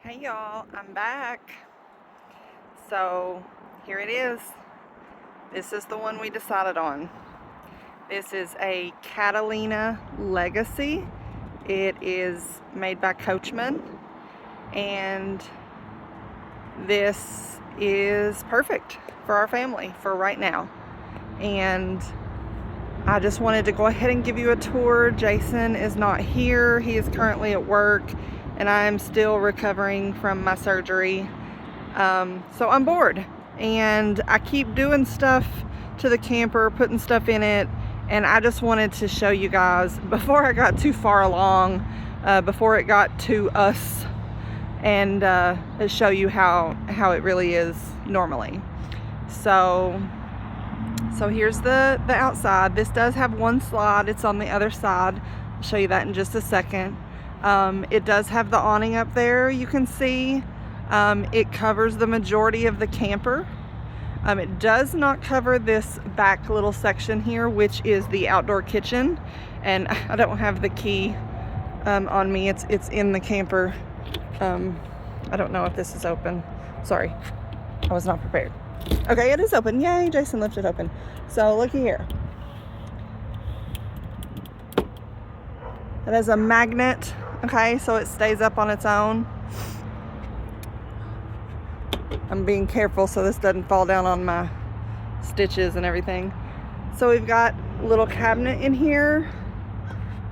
Hey y'all, I'm back. So here it is. This is the one we decided on. This is a Catalina Legacy. It is made by Coachman, and this is perfect for our family for right now. And I just wanted to go ahead and give you a tour. Jason is not here. He is currently at work, and I'm still recovering from my surgery. So I'm bored, and I keep doing stuff to the camper, putting stuff in it, and I just wanted to show you guys before I got too far along, before it got to us, and show you how it really is normally. So here's the outside. This does have one slide. It's on the other side. I'll show you that in just a second. It does have the awning up there, you can see. It covers the majority of the camper. It does not cover this back little section here, which is the outdoor kitchen. And I don't have the key on me. It's in the camper. I don't know if this is open. Sorry, I was not prepared. Okay, it is open. Yay, Jason left it open. So looky here. It has a magnet, okay, so it stays up on its own. I'm being careful so this doesn't fall down on my stitches and everything. So we've got a little cabinet in here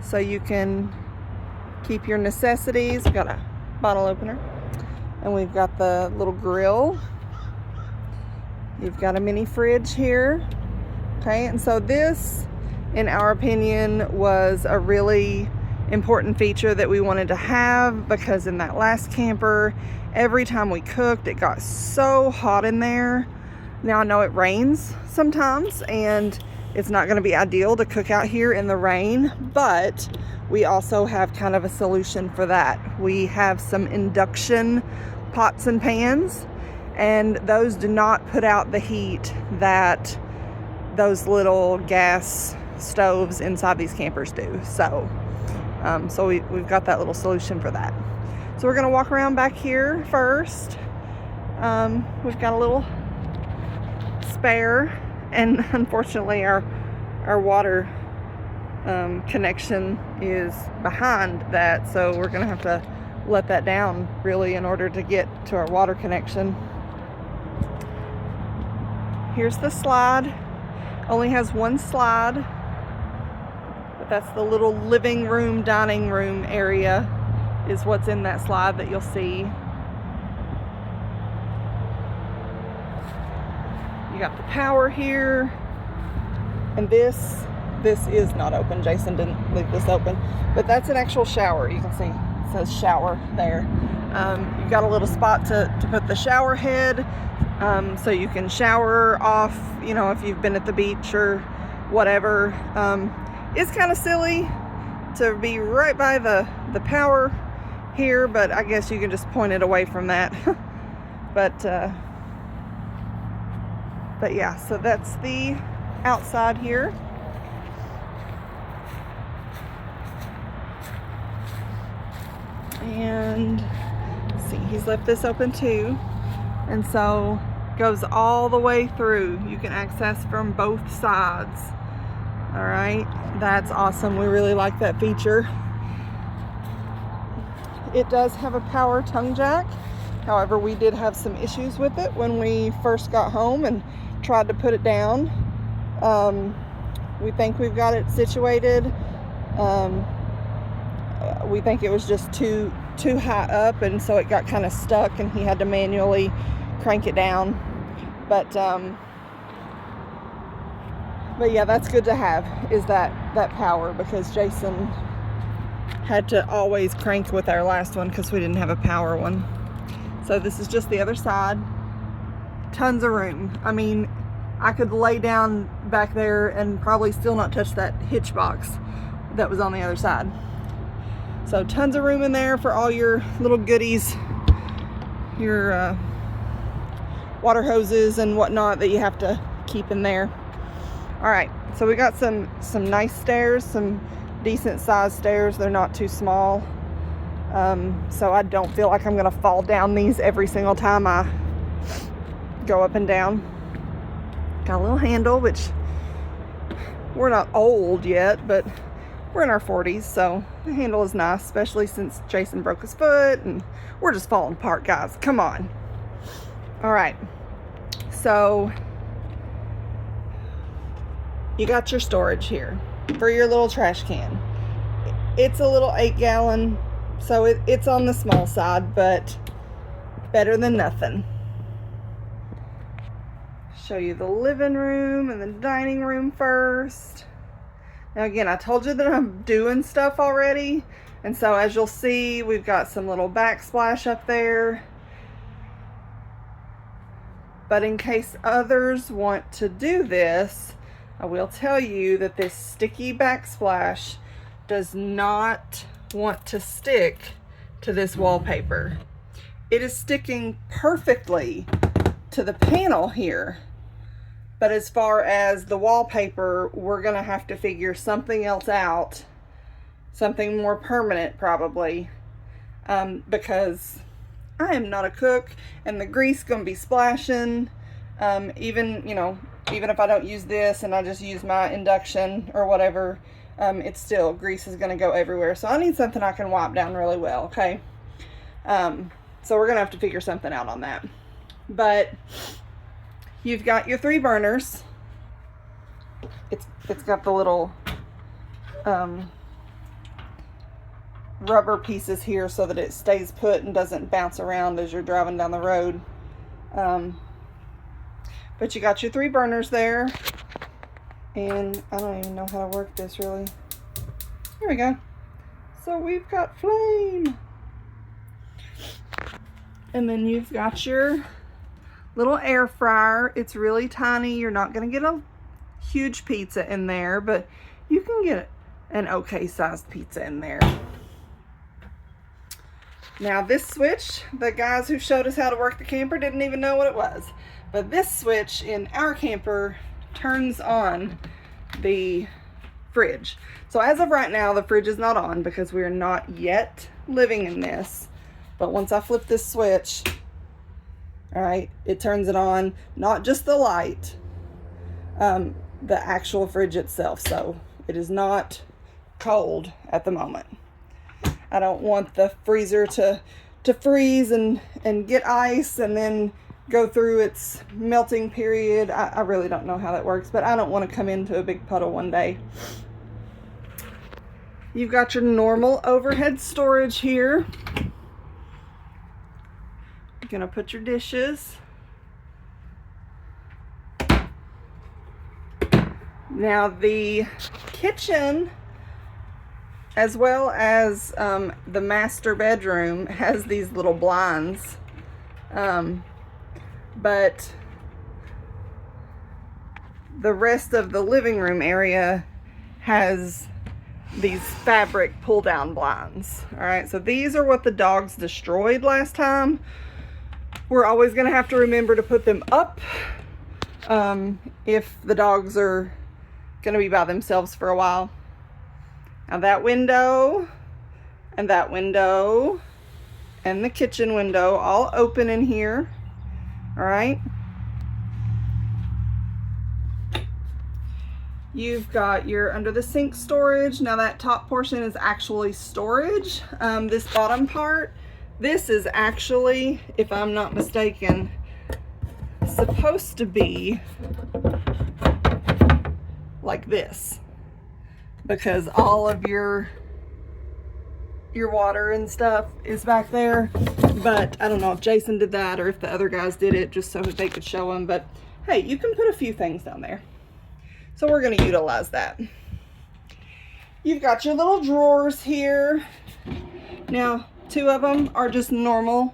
so you can keep your necessities. We've got a bottle opener, and we've got the little grill. You've got a mini fridge here. Okay, and so this, in our opinion, was a really important feature that we wanted to have, because in that last camper, every time we cooked, it got so hot in there. Now I know it rains sometimes, and it's not going to be ideal to cook out here in the rain, but we also have kind of a solution for that. We have some induction pots and pans, and those do not put out the heat that those little gas stoves inside these campers do. So we've got that little solution for that. So we're going to walk around back here first. We've got a little spare, and unfortunately our water connection is behind that, so we're going to have to let that down really in order to get to our water connection. Here's the slide. Only has one slide, but that's the little living room, dining room area is what's in that slide that you'll see. You got the power here, and this is not open. Jason didn't leave this open, but that's an actual shower. You can see it says shower there. You've got a little spot to put the shower head, so you can shower off, if you've been at the beach or whatever. It's kind of silly to be right by the power here, but I guess you can just point it away from that. but yeah, so that's the outside here. And let's see, he's left this open too, and so goes all the way through. You can access from both sides. All right, that's awesome. We really like that feature. It does have a power tongue jack. However, we did have some issues with it when we first got home and tried to put it down. We think we've got it situated. We think it was just too high up, and so it got kind of stuck, and he had to manually crank it down. But yeah, that's good to have, is that power, because Jason had to always crank with our last one because we didn't have a power one. So this is just the other side. Tons of room. I mean, I could lay down back there and probably still not touch that hitch box that was on the other side. So tons of room in there for all your little goodies, your water hoses and whatnot that you have to keep in there. All right, so we got some nice stairs, some decent sized stairs. They're not too small. so I don't feel like I'm gonna fall down these every single time I go up and down. Got a little handle, which we're not old yet, but we're in our 40s, so the handle is nice, especially since Jason broke his foot and we're just falling apart, guys. Come on. All right, so you got your storage here for your little trash can. It's a little 8-gallon, so it's on the small side, but better than nothing. Show you the living room and the dining room first. Now again, I told you that I'm doing stuff already, and so as you'll see, we've got some little backsplash up there. But in case others want to do this, I will tell you that this sticky backsplash does not want to stick to this wallpaper. It is sticking perfectly to the panel here. But as far as the wallpaper, we're gonna have to figure something else out, something more permanent probably, because I am not a cook and the grease gonna be splashing. Even if I don't use this and I just use my induction or whatever, it's still, grease is gonna go everywhere. So I need something I can wipe down really well, okay? So we're gonna have to figure something out on that. But you've got your 3 burners. It's got the little rubber pieces here so that it stays put and doesn't bounce around as you're driving down the road. But you got your 3 burners there, and I don't even know how to work this really. Here we go. So we've got flame. And then you've got your little air fryer. It's really tiny. You're not going to get a huge pizza in there, but you can get an okay sized pizza in there. Now this switch, the guys who showed us how to work the camper didn't even know what it was. But this switch in our camper turns on the fridge. So as of right now, the fridge is not on because we're not yet living in this. But once I flip this switch, all right, it turns it on, not just the light, the actual fridge itself. So it is not cold at the moment. I don't want the freezer to freeze and get ice and then go through its melting period. I really don't know how that works, but I don't want to come into a big puddle one day. You've got your normal overhead storage here. You're gonna put your dishes. Now the kitchen, as well as the master bedroom, has these little blinds, but the rest of the living room area has these fabric pull down blinds. All right, so these are what the dogs destroyed last time. We're always gonna have to remember to put them up if the dogs are gonna be by themselves for a while. Now that window and that window and the kitchen window all open in here. All right. You've got your under the sink storage. Now that top portion is actually storage. This bottom part, this is actually, if I'm not mistaken, supposed to be like this, because all of your water and stuff is back there. But I don't know if Jason did that or if the other guys did it just so that they could show them. But hey, you can put a few things down there. So we're going to utilize that. You've got your little drawers here. Now, 2 of them are just normal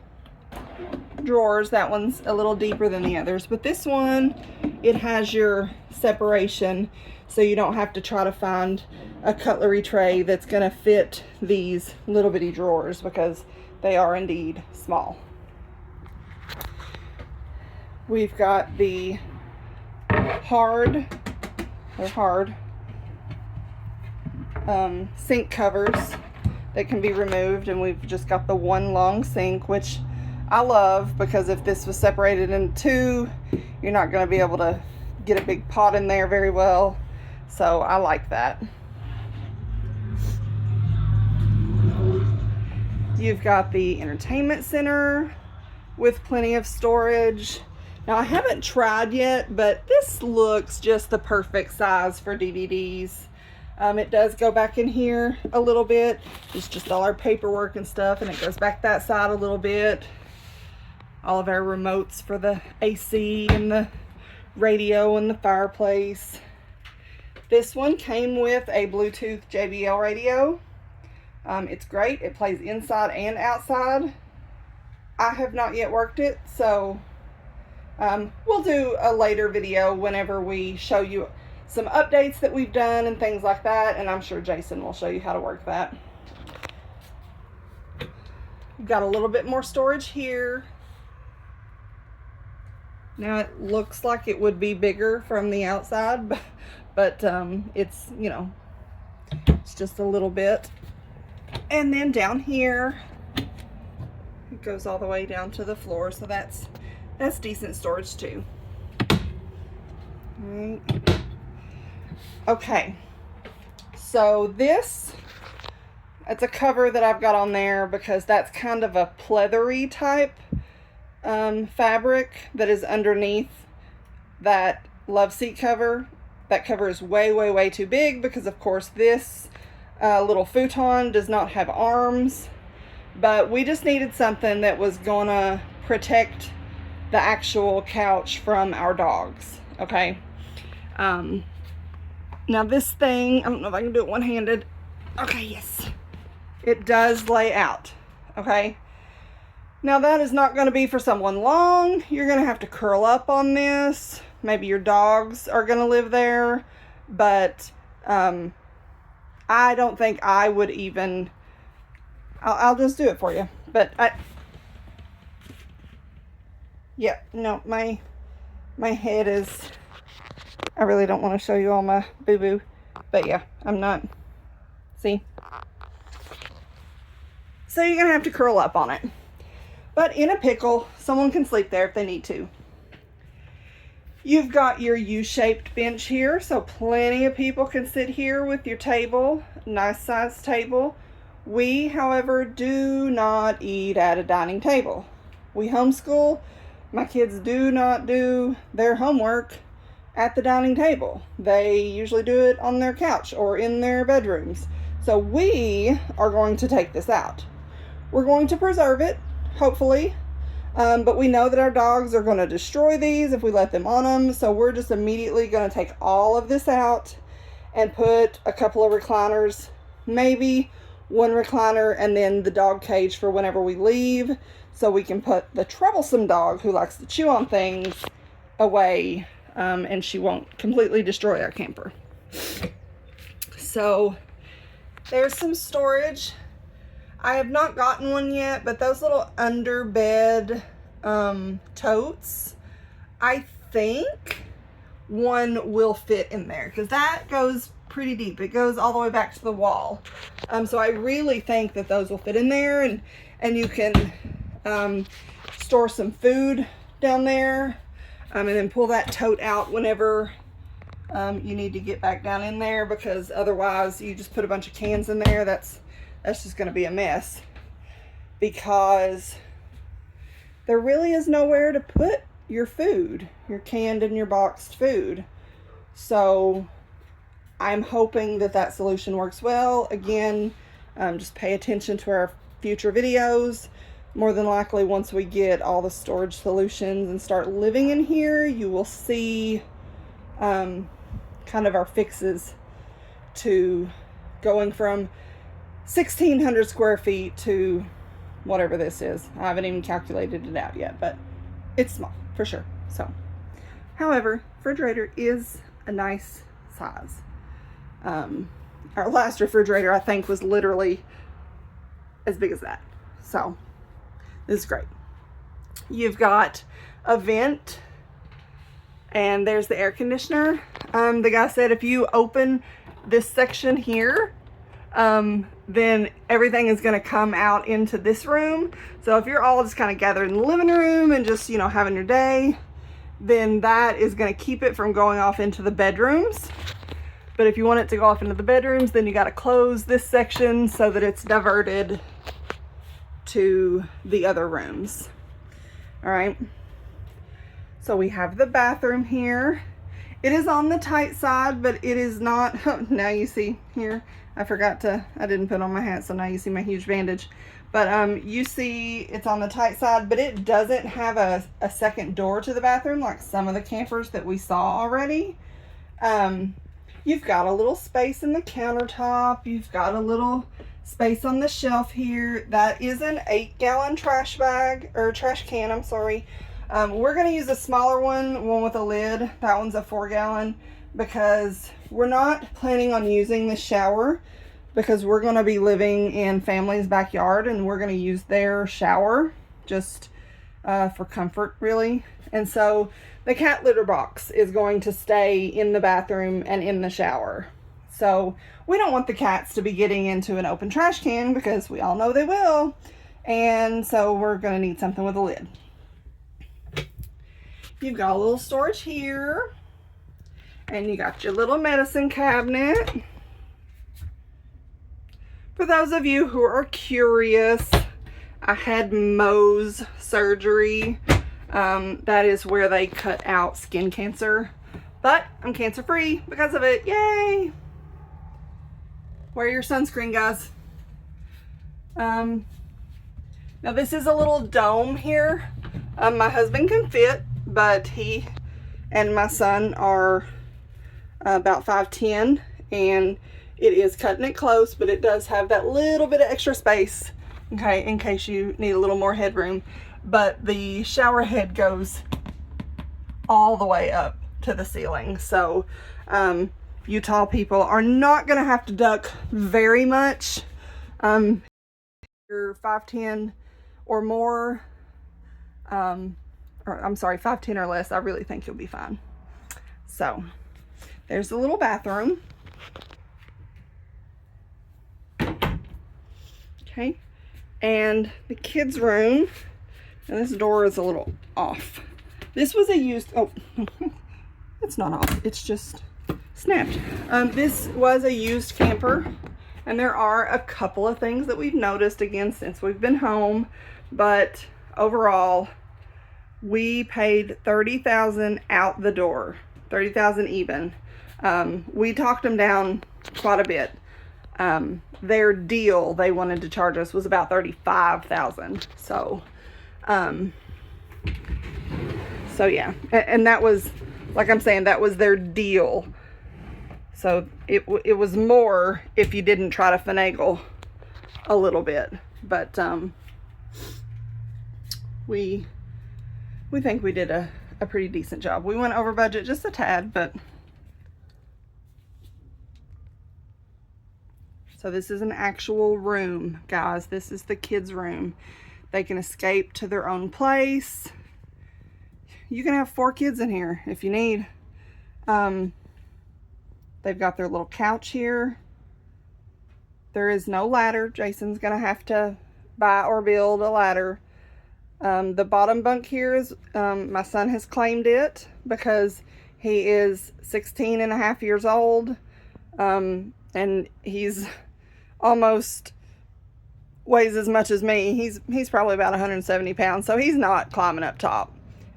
drawers. That one's a little deeper than the others. But this one, it has your separation, so you don't have to try to find a cutlery tray that's going to fit these little bitty drawers, because they are indeed small. We've got the hard sink covers. that can be removed, and we've just got the one long sink, which I love, because if this was separated into two, you're not going to be able to get a big pot in there very well. So I like that. You've got the entertainment center with plenty of storage. Now, I haven't tried yet, but this looks just the perfect size for DVDs. It does go back in here a little bit. It's just all our paperwork and stuff, and it goes back that side a little bit. All of our remotes for the AC and the radio and the fireplace. This one came with a Bluetooth JBL radio. It's great. It plays inside and outside. I have not yet worked it, so we'll do a later video whenever we show you some updates that we've done and things like that, and I'm sure Jason will show you how to work that. We've got a little bit more storage here. Now it looks like it would be bigger from the outside, but it's, you know, it's just a little bit. And then down here, it goes all the way down to the floor, so that's decent storage too. All right. Okay, so it's a cover that I've got on there because that's kind of a pleathery type fabric that is underneath that love seat cover. That cover is way too big because, of course, this little futon does not have arms, but we just needed something that was gonna protect the actual couch from our dogs. Okay. Now this thing, I don't know if I can do it one-handed. Okay, yes. It does lay out, okay? Now that is not going to be for someone long. You're going to have to curl up on this. Maybe your dogs are going to live there, but I don't think I would even, I'll just do it for you. But yeah, no, my head is, I really don't want to show you all my boo-boo, but yeah, I'm not, see? So you're going to have to curl up on it. But in a pickle, someone can sleep there if they need to. You've got your U-shaped bench here, so plenty of people can sit here with your table, nice sized table. We, however, do not eat at a dining table. We homeschool. My kids do not do their homework at the dining table. They usually do it on their couch or in their bedrooms. So we are going to take this out. We're going to preserve it, hopefully, but we know that our dogs are going to destroy these if we let them on them. So we're just immediately going to take all of this out and put a couple of recliners, maybe one recliner, and then the dog cage for whenever we leave, so we can put the troublesome dog who likes to chew on things away, and she won't completely destroy our camper. So there's some storage. I have not gotten one yet, but those little underbed totes, I think one will fit in there because that goes pretty deep. It goes all the way back to the wall. So I really think that those will fit in there, and you can store some food down there, and then pull that tote out whenever you need to get back down in there, because otherwise you just put a bunch of cans in there. That's just going to be a mess, because there really is nowhere to put your food, your canned and your boxed food. So I'm hoping that that solution works well. Again, just pay attention to our future videos. More than likely, once we get all the storage solutions and start living in here, you will see kind of our fixes to going from 1,600 square feet to whatever this is. I haven't even calculated it out yet, but it's small for sure. So, however, refrigerator is a nice size. Our last refrigerator, I think, was literally as big as that. So this is great. You've got a vent, and there's the air conditioner. The guy said if you open this section here, then everything is going to come out into this room. So if you're all just kind of gathered in the living room and just, you know, having your day, then that is going to keep it from going off into the bedrooms. But if you want it to go off into the bedrooms, then you got to close this section so that it's diverted to the other rooms. All right. So we have the bathroom here. It is on the tight side, but it is not. Now you see here, I didn't put on my hat, so now you see my huge bandage. But you see it's on the tight side, but it doesn't have a second door to the bathroom like some of the campers that we saw already. You've got a little space in the countertop. You've got a little space on the shelf here. That is an 8-gallon trash bag, or trash can, I'm sorry. We're going to use a smaller one with a lid. That one's a 4-gallon, because we're not planning on using the shower, because we're going to be living in family's backyard and we're going to use their shower just for comfort, really. And so the cat litter box is going to stay in the bathroom and in the shower. So we don't want the cats to be getting into an open trash can, because we all know they will. And so we're going to need something with a lid. You've got a little storage here, and you got your little medicine cabinet. For those of you who are curious, I had Mohs surgery. That is where they cut out skin cancer, but I'm cancer free because of it. Yay! Wear your sunscreen, guys. Now this is a little dome here. My husband can fit, but he and my son are about 5'10", and it is cutting it close, but it does have that little bit of extra space, okay, in case you need a little more headroom. But the shower head goes all the way up to the ceiling, so you tall people are not going to have to duck very much. If you're 5'10" or more, or I'm sorry, 5'10" or less, I really think you'll be fine. So there's the little bathroom. Okay, and the kids' room. And this door is a little off. This was a used, oh, it's not off, it's just snapped. This was a used camper, and there are a couple of things that we've noticed again since we've been home, but overall, we paid $30,000 out the door, $30,000 even. We talked them down quite a bit. Their deal they wanted to charge us was about $35,000. So yeah, and that was, like I'm saying, that was their deal. So it was more if you didn't try to finagle a little bit, but we think we did a pretty decent job. We went over budget just a tad, but so this is an actual room, guys. This is the kids' room. They can escape to their own place. You can have 4 kids in here if you need. They've got their little couch here. There is no ladder. Jason's gonna have to buy or build a ladder. The bottom bunk here is, my son has claimed it because he is 16 and a half years old. And he's almost weighs as much as me. He's probably about 170 pounds, so he's not climbing up top.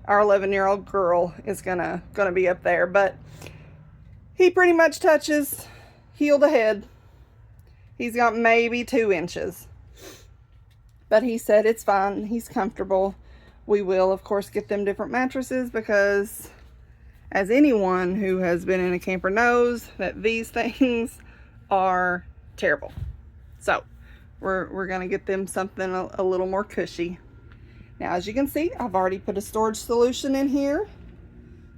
Our 11-year-old girl is gonna be up there, but he pretty much touches heel to head. He's got maybe 2 inches, but he said it's fine. He's comfortable. We will, of course, get them different mattresses, because as anyone who has been in a camper knows, that these things are terrible. So we're gonna get them something a little more cushy. Now, as you can see, I've already put a storage solution in here,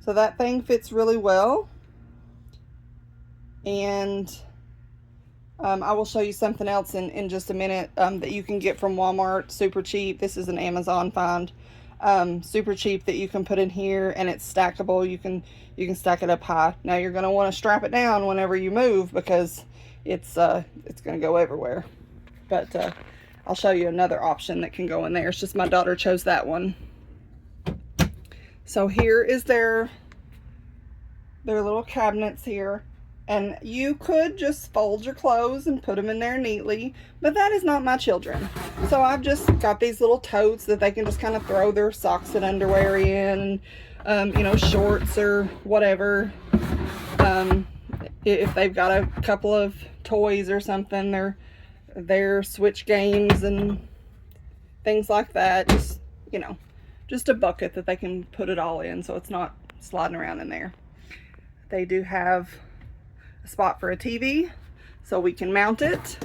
so that thing fits really well. And I will show you something else in just a minute that you can get from Walmart, super cheap. This is an Amazon find, super cheap, that you can put in here, and it's stackable. You can stack it up high. Now you're going to want to strap it down whenever you move, because it's going to go everywhere. But I'll show you another option that can go in there. It's just my daughter chose that one. So here is their little cabinets here. And you could just fold your clothes and put them in there neatly, but that is not my children. So I've just got these little totes that they can just kind of throw their socks and underwear in, you know, shorts or whatever. If they've got a couple of toys or something, their Switch games and things like that, just, you know, just a bucket that they can put it all in so it's not sliding around in there. They do have a spot for a TV so we can mount it,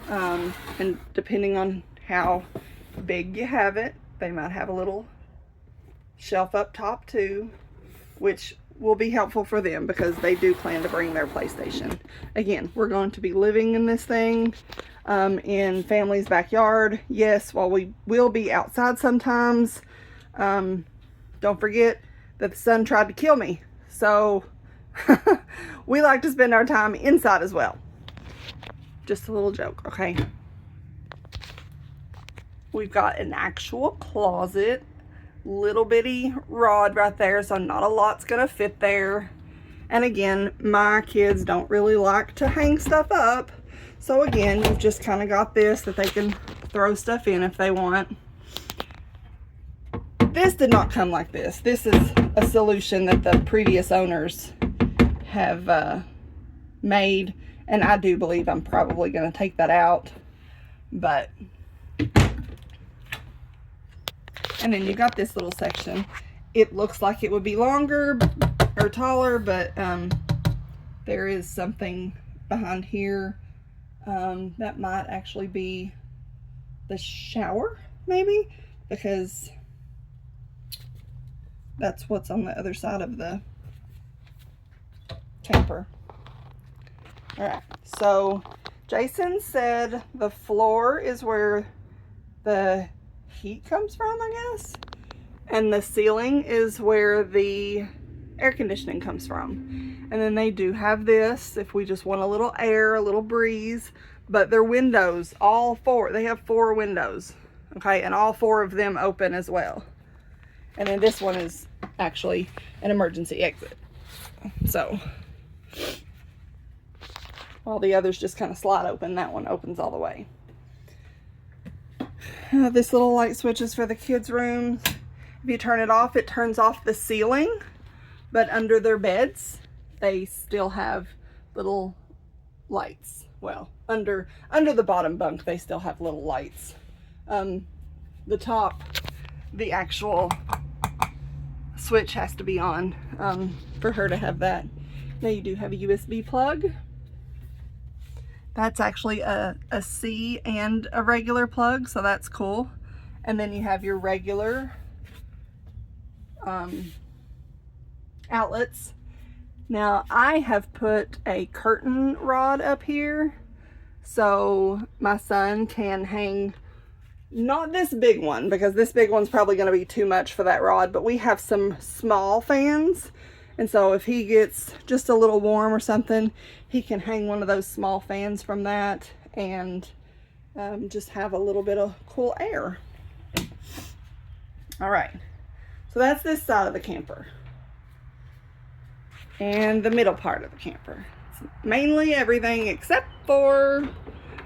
and depending on how big you have it, they might have a little shelf up top too, which will be helpful for them because they do plan to bring their PlayStation. Again, we're going to be living in this thing in family's backyard. Yes, while we will be outside sometimes, don't forget that the sun tried to kill me, so we like to spend our time inside as well. Just a little joke, okay? We've got an actual closet, little bitty rod right there, so not a lot's gonna fit there. And again, my kids don't really like to hang stuff up, so again, you've just kind of got this that they can throw stuff in if they want. This did not come like this. This is a solution that the previous owners have made, and I do believe I'm probably going to take that out. But, and then you got this little section. It looks like it would be longer or taller, but there is something behind here that might actually be the shower, maybe, because that's what's on the other side of the camper. All right, so Jason said the floor is where the heat comes from, I guess, and the ceiling is where the air conditioning comes from. And then they do have this if we just want a little air, a little breeze, but their windows, all four, they have 4 windows, okay, and all 4 of them open as well. And then this one is actually an emergency exit. So while the others just kind of slide open, that one opens all the way. This little light switch is for the kids' room. If you turn it off, it turns off the ceiling, but under their beds, they still have little lights. Well, under the bottom bunk, they still have little lights. The top, the actual switch has to be on for her to have that. Now you do have a USB plug. That's actually a C and a regular plug, so that's cool. And then you have your regular outlets. Now I have put a curtain rod up here so my son can hang, not this big one, because this big one's probably going to be too much for that rod, but we have some small fans, and so if he gets just a little warm or something, he can hang one of those small fans from that and just have a little bit of cool air. All right, so that's this side of the camper and the middle part of the camper. It's mainly everything except for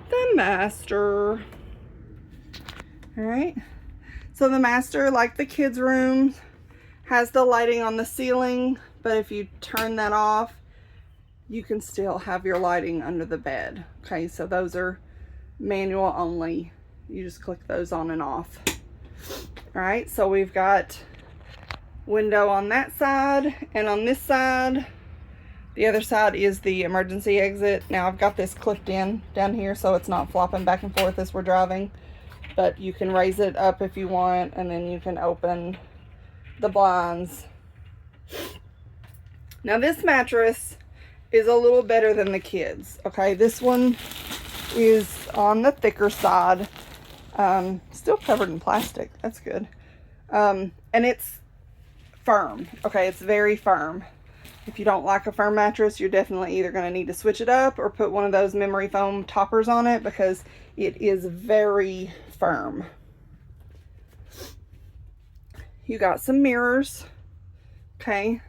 the master. All right, so the master, like the kids' room, has the lighting on the ceiling, but if you turn that off, you can still have your lighting under the bed. Okay, so those are manual only. You just click those on and off. All right, so we've got window on that side, and on this side, the other side is the emergency exit. Now I've got this clipped in down here so it's not flopping back and forth as we're driving, but you can raise it up if you want, and then you can open the blinds. Now this mattress is a little better than the kids. Okay, this one is on the thicker side, still covered in plastic. That's good. And it's firm. Okay, it's very firm. If you don't like a firm mattress, you're definitely either going to need to switch it up or put one of those memory foam toppers on it, because it is very firm. You got some mirrors, okay,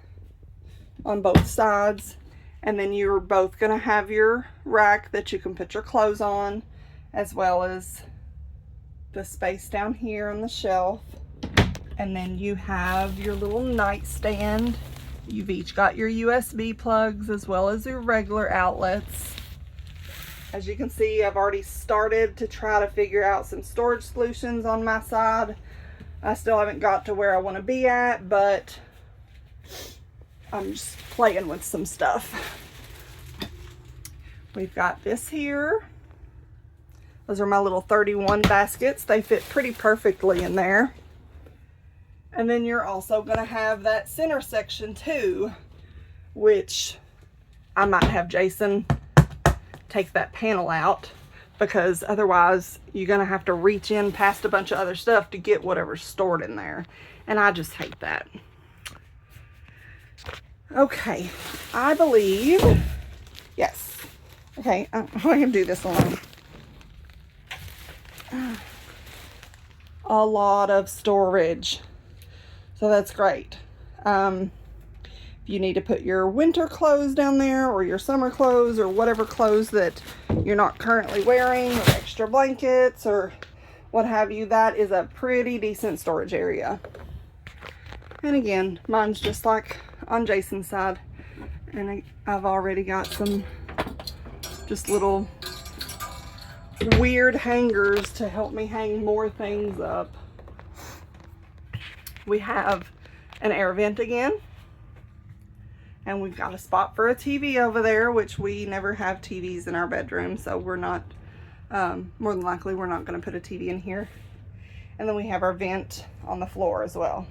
on both sides. And then you're both going to have your rack that you can put your clothes on, as well as the space down here on the shelf. And then you have your little nightstand. You've each got your USB plugs as well as your regular outlets. As you can see, I've already started to try to figure out some storage solutions on my side. I still haven't got to where I want to be at, but I'm just playing with some stuff. We've got this here. Those are my little 31 baskets. They fit pretty perfectly in there. And then you're also going to have that center section too, which I might have Jason take that panel out, because otherwise you're going to have to reach in past a bunch of other stuff to get whatever's stored in there. And I just hate that. Okay, I believe, yes. Okay, I can do this alone. A lot of storage. So that's great. If you need to put your winter clothes down there, or your summer clothes, or whatever clothes that you're not currently wearing, or extra blankets, or what have you, that is a pretty decent storage area. And again, mine's just like on Jason's side. And I've already got some just little weird hangers to help me hang more things up. We have an air vent again, and we've got a spot for a TV over there, which we never have TVs in our bedroom, so we're not, more than likely we're not going to put a TV in here. And then we have our vent on the floor as well.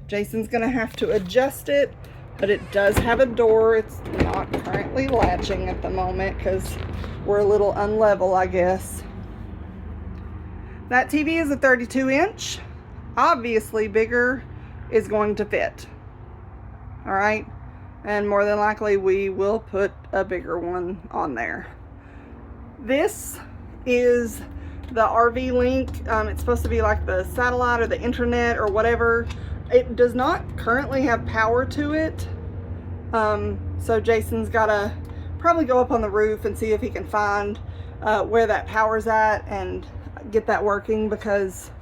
Jason's going to have to adjust it, but it does have a door. It's not currently latching at the moment because we're a little unlevel, I guess. That TV is a 32-inch. Obviously, bigger is going to fit. All right. And more than likely, we will put a bigger one on there. This is the RV Link. It's supposed to be like the satellite or the internet or whatever. It does not currently have power to it. So Jason's got to probably go up on the roof and see if he can find where that power's at and get that working, because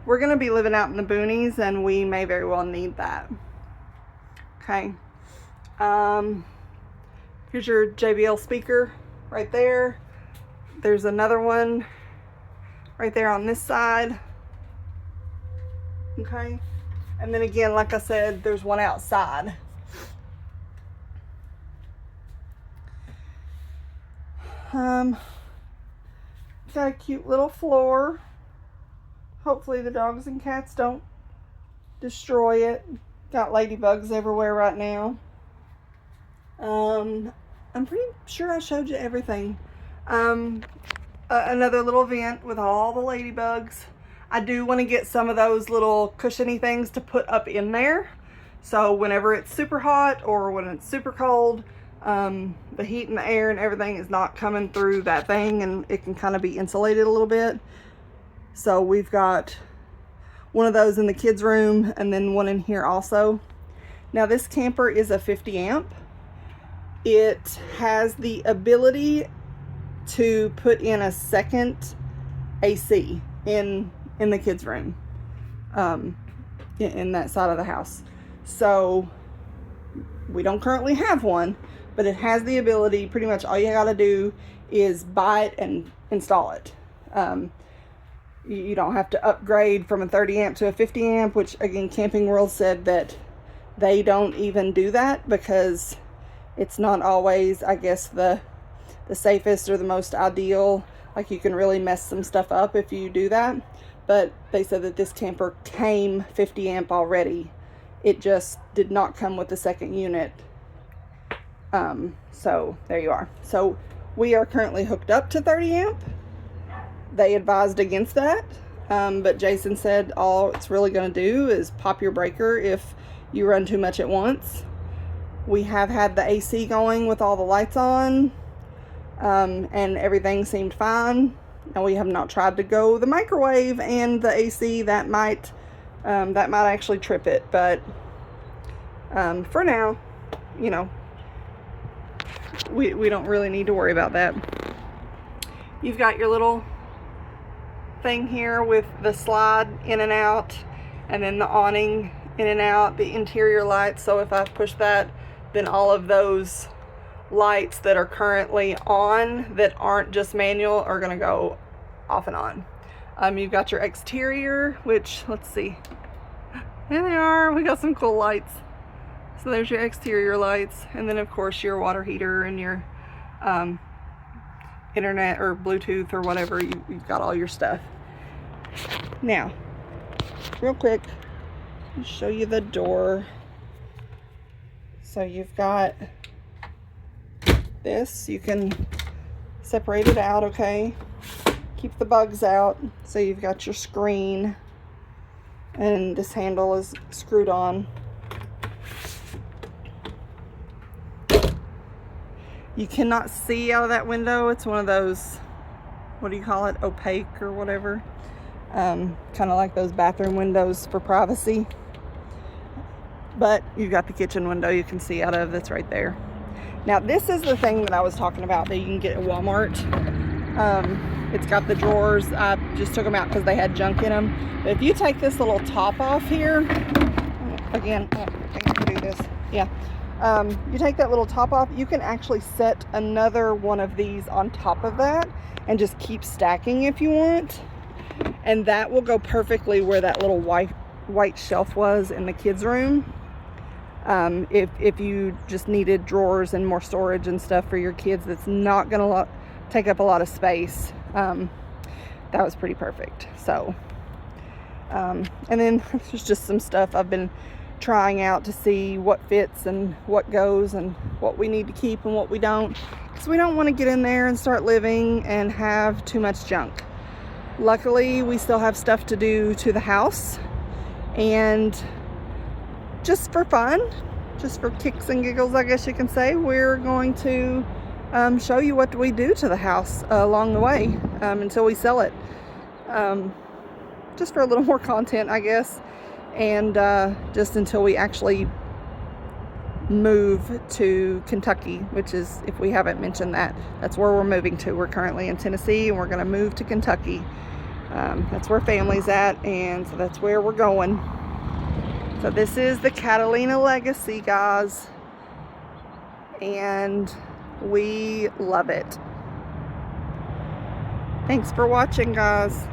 we're going to be living out in the boonies and we may very well need that. Okay. Here's your JBL speaker right there. There's another one right there on this side. Okay. And then again, like I said, there's one outside. Got a cute little floor. Hopefully the dogs and cats don't destroy it. Got ladybugs everywhere right now. I'm pretty sure I showed you everything. Another little vent with all the ladybugs. I do want to get some of those little cushiony things to put up in there, so whenever it's super hot or when it's super cold, the heat and the air and everything is not coming through that thing, and it can kind of be insulated a little bit. So we've got one of those in the kids' room and then one in here also. Now this camper is a 50 amp. It has the ability to put in a second AC in the kids' room, in that side of the house. So we don't currently have one, but it has the ability. Pretty much all you gotta do is buy it and install it. You don't have to upgrade from a 30 amp to a 50 amp, which again, Camping World said that they don't even do that because it's not always, I guess, the safest or the most ideal. Like, you can really mess some stuff up if you do that. But they said that this camper came 50 amp already. It just did not come with the second unit. So there you are. So we are currently hooked up to 30 amp. They advised against that. But Jason said all it's really going to do is pop your breaker if you run too much at once. We have had the AC going with all the lights on, and everything seemed fine. And we have not tried to go the microwave and the AC. That might actually trip it, but for now, you know, we don't really need to worry about that. You've got your little thing here with the slide in and out, and then the awning in and out, the interior lights. So if I push that, then all of those lights that are currently on that aren't just manual are going to go off and on. You've got your exterior, which, let's see, there they are. We got some cool lights. So there's your exterior lights, and then of course your water heater and your internet or Bluetooth or whatever. You've got all your stuff. Now, real quick, I'll show you the door. So you've got this, you can separate it out, okay? Keep the bugs out. So you've got your screen, and this handle is screwed on. You cannot see out of that window. It's one of those, what do you call it, opaque or whatever. Kind of like those bathroom windows for privacy. But you've got the kitchen window you can see out of, that's right there. Now this is the thing that I was talking about that you can get at Walmart. It's got the drawers. I just took them out because they had junk in them. But if you take this little top off here, again, I can do this. Yeah. You take that little top off, you can actually set another one of these on top of that and just keep stacking if you want. And that will go perfectly where that little white shelf was in the kids' room. If you just needed drawers and more storage and stuff for your kids, that's not going to take up a lot of space. That was pretty perfect. So, and then there's just some stuff I've been trying out to see what fits and what goes and what we need to keep and what we don't, because we don't want to get in there and start living and have too much junk. Luckily, we still have stuff to do to the house, and just for fun, just for kicks and giggles, I guess you can say, we're going to show you what we do to the house along the way until we sell it, just for a little more content, I guess. And just until we actually move to Kentucky, which is, if we haven't mentioned that, that's where we're moving to. We're currently in Tennessee, and we're going to move to Kentucky. That's where family's at, and so that's where we're going. So this is the Catalina Legacy, guys, and we love it. Thanks for watching, guys.